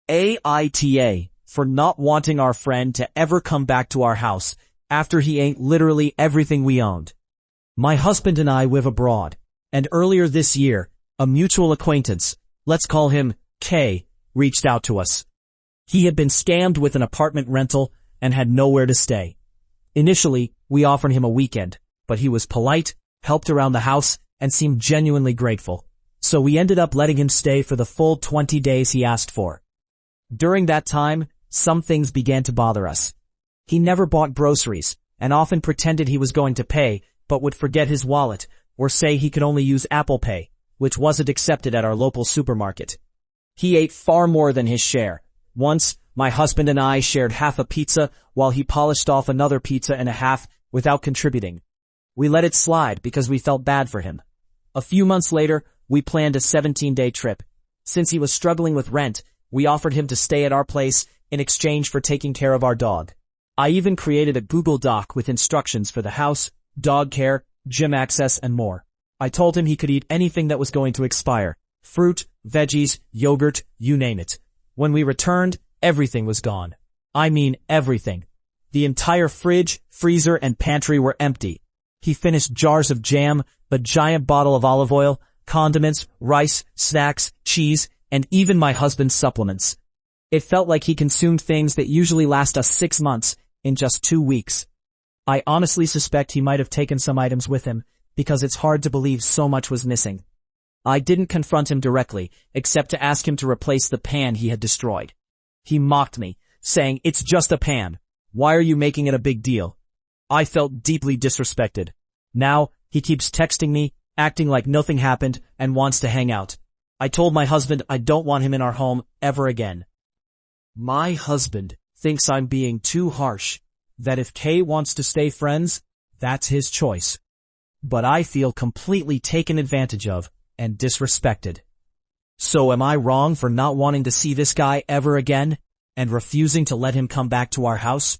AITA for not wanting our friend to ever come back to our house after he ate literally everything we owned. My husband and I live abroad, and earlier this year, a mutual acquaintance, let's call him K, reached out to us. He had been scammed with an apartment rental and had nowhere to stay. Initially, we offered him a weekend, but he was polite, helped around the house, and seemed genuinely grateful. So we ended up letting him stay for the full 20 days he asked for. During that time, some things began to bother us. He never bought groceries, and often pretended he was going to pay, but would forget his wallet, or say he could only use Apple Pay, which wasn't accepted at our local supermarket. He ate far more than his share. Once, my husband and I shared half a pizza while he polished off another pizza and a half without contributing. We let it slide because we felt bad for him. A few months later, we planned a 17-day trip. Since he was struggling with rent, we offered him to stay at our place in exchange for taking care of our dog. I even created a Google Doc with instructions for the house, dog care, gym access, and more. I told him he could eat anything that was going to expire. Fruit, veggies, yogurt, you name it. When we returned, everything was gone. I mean everything. The entire fridge, freezer, and pantry were empty. He finished jars of jam, a giant bottle of olive oil, condiments, rice, snacks, cheese, and even my husband's supplements. It felt like he consumed things that usually last us 6 months in just 2 weeks. I honestly suspect he might have taken some items with him, because it's hard to believe so much was missing. I didn't confront him directly, except to ask him to replace the pan he had destroyed. He mocked me, saying, "It's just a pan. Why are you making it a big deal?" I felt deeply disrespected. Now, he keeps texting me, acting like nothing happened, and wants to hang out. I told my husband I don't want him in our home ever again. My husband thinks I'm being too harsh, that if Kay wants to stay friends, that's his choice. But I feel completely taken advantage of and disrespected. So am I wrong for not wanting to see this guy ever again and refusing to let him come back to our house?